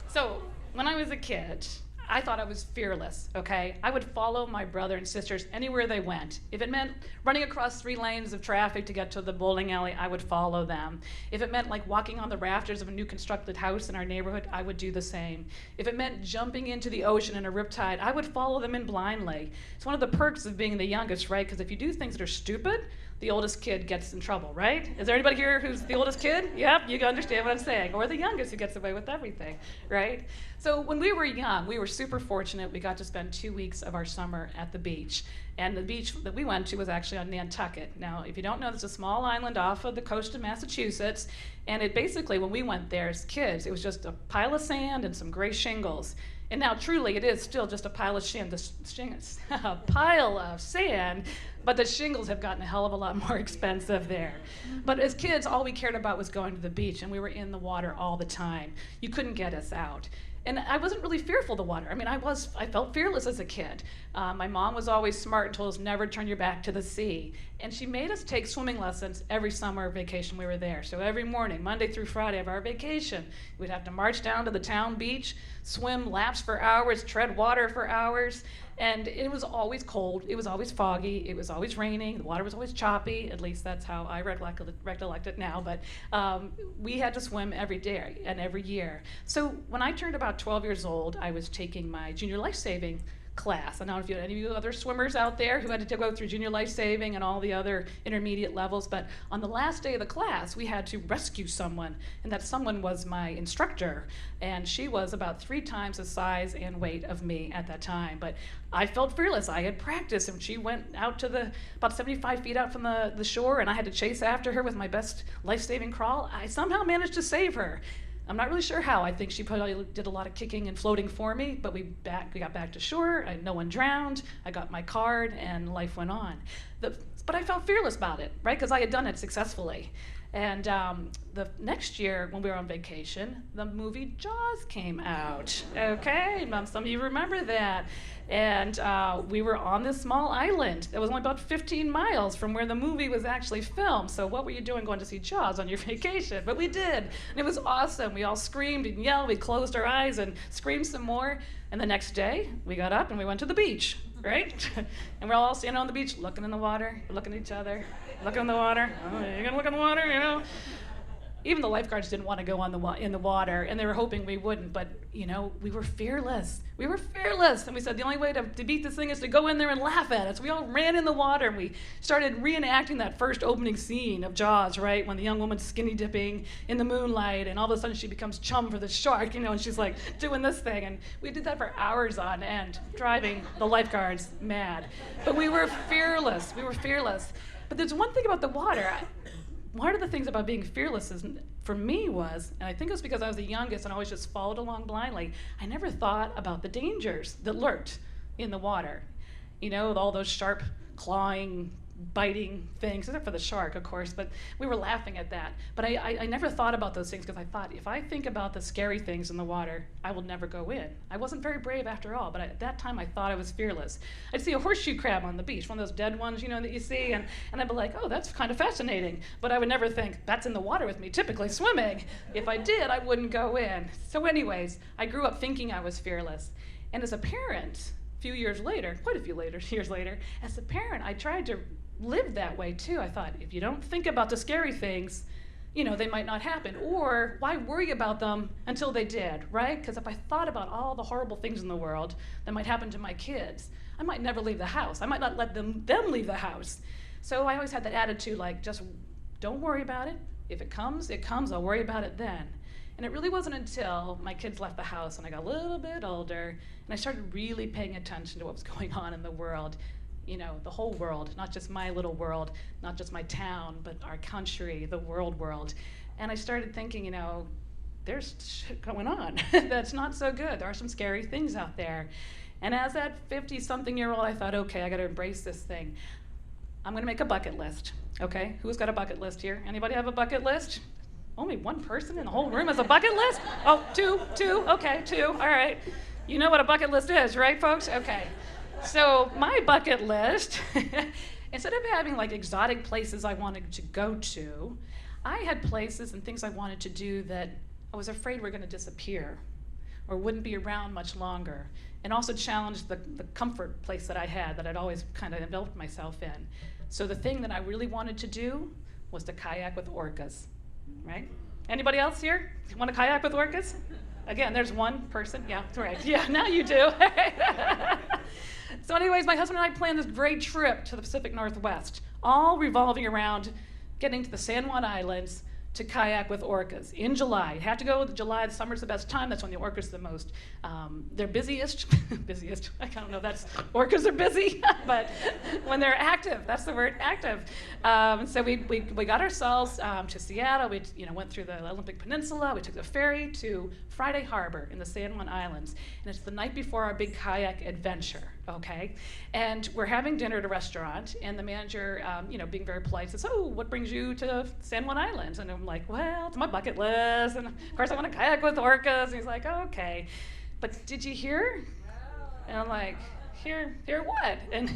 So when I was a kid, I thought I was fearless, okay? I would follow my brother and sisters anywhere they went. If it meant running across 3 lanes of traffic to get to the bowling alley, I would follow them. If it meant like walking on the rafters of a new constructed house in our neighborhood, I would do the same. If it meant jumping into the ocean in a riptide, I would follow them in blindly. It's one of the perks of being the youngest, right? Because if you do things that are stupid, the oldest kid gets in trouble, right? Is there anybody here who's the oldest kid? Yep, you understand what I'm saying. Or the youngest who gets away with everything, right? So when we were young, we were super fortunate. We got to spend 2 weeks of our summer at the beach. And the beach that we went to was actually on Nantucket. Now, if you don't know, it's a small island off of the coast of Massachusetts. And it basically, when we went there as kids, it was just a pile of sand and some gray shingles. And now, truly, it is still just a pile of a pile of sand, but the shingles have gotten a hell of a lot more expensive there. But as kids, all we cared about was going to the beach, and we were in the water all the time. You couldn't get us out. And I wasn't really fearful of the water. I mean, I felt fearless as a kid. My mom was always smart and told us never turn your back to the sea. And she made us take swimming lessons every summer vacation we were there. So every morning, Monday through Friday of our vacation, we'd have to march down to the town beach, swim laps for hours, tread water for hours. And it was always cold, it was always foggy, it was always raining, the water was always choppy, at least that's how I recollect it now, but we had to swim every day and every year. So when I turned about 12 years old, I was taking my junior life-saving class. I don't know if you had any of you other swimmers out there who had to go through junior life saving and all the other intermediate levels, but on the last day of the class, we had to rescue someone, and that someone was my instructor, and she was about 3 times the size and weight of me at that time. But I felt fearless. I had practiced, and she went out to about 75 feet out from the shore, and I had to chase after her with my best life-saving crawl. I somehow managed to save her. I'm not really sure how. I think she probably did a lot of kicking and floating for me, but we got back to shore. No one drowned. I got my card, and life went on. But I felt fearless about it, right? Because I had done it successfully. And the next year, when we were on vacation, the movie Jaws came out. Okay, some of you remember that. And we were on this small island that was only about 15 miles from where the movie was actually filmed. So what were you doing going to see Jaws on your vacation? But we did, and it was awesome. We all screamed and yelled. We closed our eyes and screamed some more. And the next day, we got up and we went to the beach, right? And we're all standing on the beach, looking in the water, looking at each other, looking in the water. Oh, you're gonna look in the water, you know? Even the lifeguards didn't want to go in the water, and they were hoping we wouldn't, but we were fearless. We were fearless, and we said the only way to beat this thing is to go in there and laugh at it. So we all ran in the water, and we started reenacting that first opening scene of Jaws, right, when the young woman's skinny dipping in the moonlight, and all of a sudden she becomes chum for the shark, and she's like doing this thing, and we did that for hours on end, driving the lifeguards mad. But we were fearless. We were fearless. But there's one thing about the water. One of the things about being fearless for me was, and I think it was because I was the youngest and I always just followed along blindly, I never thought about the dangers that lurked in the water. All those sharp, clawing, biting things, except for the shark, of course, but we were laughing at that. But I never thought about those things because I thought, if I think about the scary things in the water, I will never go in. I wasn't very brave after all, but at that time I thought I was fearless. I'd see a horseshoe crab on the beach, one of those dead ones, that you see, and I'd be like, oh, that's kind of fascinating. But I would never think, that's in the water with me, typically swimming. If I did, I wouldn't go in. So anyways, I grew up thinking I was fearless. And as a parent, quite a few years later, as a parent, I tried to live that way too. I thought, if you don't think about the scary things, they might not happen. Or why worry about them until they did, right? Because if I thought about all the horrible things in the world that might happen to my kids, I might never leave the house. I might not let them leave the house. So I always had that attitude, like, just don't worry about it. If it comes, it comes. I'll worry about it then. And it really wasn't until my kids left the house and I got a little bit older and I started really paying attention to what was going on in the world. The whole world, not just my little world, not just my town, but our country, the world. And I started thinking, there's shit going on that's not so good. There are some scary things out there. And as that 50-something-year-old, I thought, okay, I got to embrace this thing. I'm going to make a bucket list, okay? Who's got a bucket list here? Anybody have a bucket list? Only one person in the whole room has a bucket list? Oh, two, okay, 2, all right. You know what a bucket list is, right, folks? Okay. So my bucket list, instead of having like exotic places I wanted to go to, I had places and things I wanted to do that I was afraid were going to disappear, or wouldn't be around much longer, and also challenged the comfort place that I had, that I'd always kind of enveloped myself in. So the thing that I really wanted to do was to kayak with orcas, right? Anybody else here want to kayak with orcas? Again, there's one person. Yeah, right. Yeah, now you do. So anyways, my husband and I planned this great trip to the Pacific Northwest, all revolving around getting to the San Juan Islands to kayak with orcas in July. You have to go with July. The summer's the best time. That's when the orcas are the most, they're busiest. Busiest. I don't know if that's, orcas are busy, but when they're active, that's the word, active. So we got ourselves to Seattle. We went through the Olympic Peninsula. We took the ferry to Friday Harbor in the San Juan Islands. And it's the night before our big kayak adventure, okay? And we're having dinner at a restaurant, and the manager, being very polite, says, "Oh, what brings you to San Juan Islands?" And I'm like, "Well, it's my bucket list, and of course I want to kayak with orcas." And he's like, "Okay, but did you hear?" And I'm like, "Hear what?" And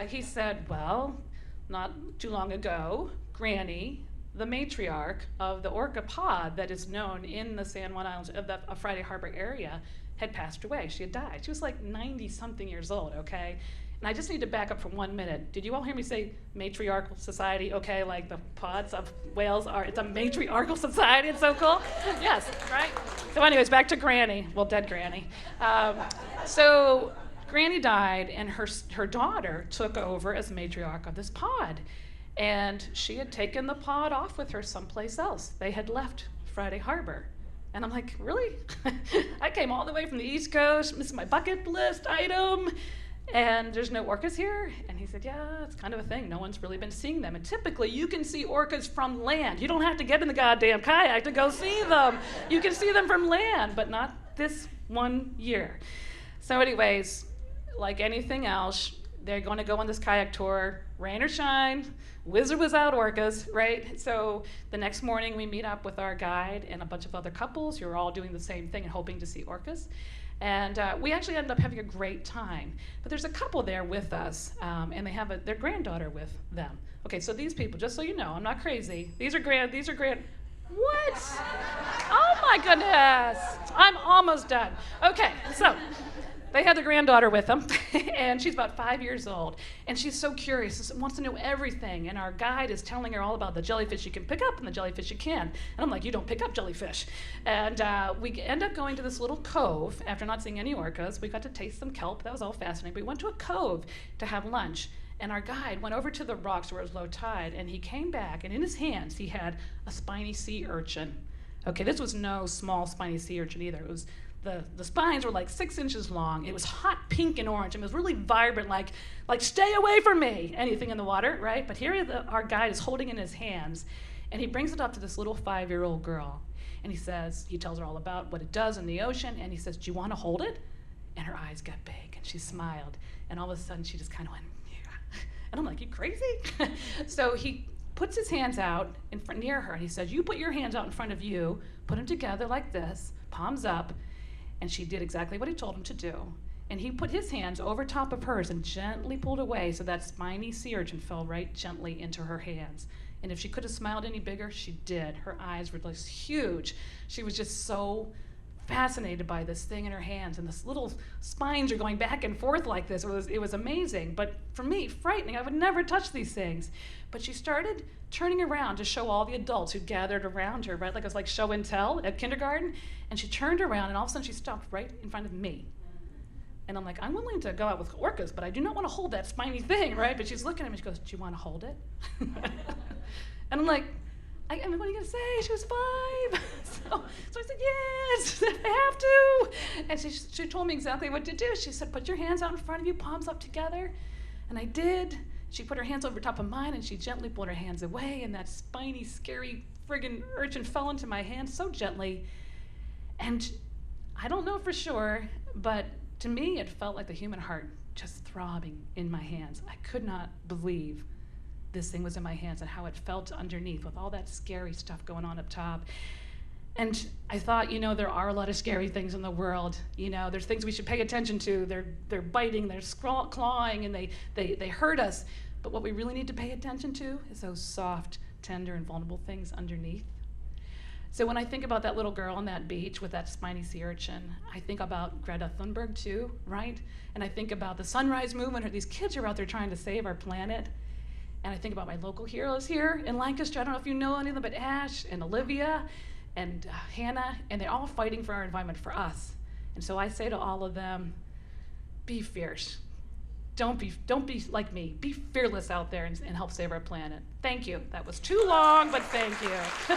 he said, "Well, not too long ago, Granny, the matriarch of the orca pod that is known in the San Juan Islands of the Friday Harbor area, had passed away. She had died. She was like 90-something years old, okay? And I just need to back up for 1 minute. Did you all hear me say matriarchal society? Okay, like the pods of whales are, it's a matriarchal society. It's so cool. Yes, right? So anyways, back to Granny. Well, dead Granny. So Granny died, and her daughter took over as matriarch of this pod. And she had taken the pod off with her someplace else. They had left Friday Harbor. And I'm like, really? I came all the way from the East Coast. This is my bucket list item. And there's no orcas here? And he said, yeah, it's kind of a thing. No one's really been seeing them. And typically, you can see orcas from land. You don't have to get in the goddamn kayak to go see them. You can see them from land, but not this one year. So anyways, like anything else, they're going to go on this kayak tour, rain or shine, with or without orcas, right? So the next morning, we meet up with our guide and a bunch of other couples who are all doing the same thing and hoping to see orcas. And we actually ended up having a great time. But there's a couple there with us, and they have their granddaughter with them. Okay, so these people, just so you know, I'm not crazy. These are what? Oh my goodness. I'm almost done. Okay, so they had their granddaughter with them, and she's about 5 years old, and she's so curious, wants to know everything, and our guide is telling her all about the jellyfish you can pick up and the jellyfish you can. And I'm like, you don't pick up jellyfish. And we end up going to this little cove. After not seeing any orcas, we got to taste some kelp. That was all fascinating. We went to a cove to have lunch, and our guide went over to the rocks where it was low tide, and he came back, and in his hands he had a spiny sea urchin. Okay, this was no small spiny sea urchin either. It was the spines were like 6 inches long. It was hot pink and orange, and it was really vibrant, like stay away from me, anything in the water, right? But here our guide is holding in his hands, and he brings it up to this little 5-year-old girl, and he tells her all about what it does in the ocean, and he says, do you want to hold it? And her eyes got big, and she smiled, and all of a sudden she just kind of went, yeah. And I'm like, you crazy? So he puts his hands out near her, and he says, you put your hands out in front of you, put them together like this, palms up. And she did exactly what he told him to do. And he put his hands over top of hers and gently pulled away so that spiny sea urchin fell right gently into her hands. And if she could have smiled any bigger, she did. Her eyes were just huge. She was just so fascinated by this thing in her hands. And this little spines are going back and forth like this. It was amazing. But for me, frightening. I would never touch these things. But she started turning around to show all the adults who gathered around her, right? Like it was like show and tell at kindergarten. And she turned around, and all of a sudden she stopped right in front of me. And I'm like, I'm willing to go out with orcas, but I do not want to hold that spiny thing, right? But she's looking at me, and she goes, do you want to hold it? And I'm like, what are you going to say? She was 5. So I said, yes, I have to. And she told me exactly what to do. She said, put your hands out in front of you, palms up together. And I did. She put her hands over top of mine, and she gently pulled her hands away, and that spiny, scary friggin' urchin fell into my hands so gently. And I don't know for sure, but to me, it felt like the human heart just throbbing in my hands. I could not believe this thing was in my hands and how it felt underneath with all that scary stuff going on up top. And I thought, there are a lot of scary things in the world. There's things we should pay attention to. They're biting, they're clawing, and they hurt us. But what we really need to pay attention to is those soft, tender, and vulnerable things underneath. So when I think about that little girl on that beach with that spiny sea urchin, I think about Greta Thunberg too, right? And I think about the Sunrise Movement, or these kids who are out there trying to save our planet. And I think about my local heroes here in Lancaster. I don't know if you know any of them, but Ash and Olivia and Hannah, and they're all fighting for our environment, for us. And so I say to all of them, be fierce. Don't be like me. Be fearless out there and help save our planet. Thank you. That was too long, but thank you.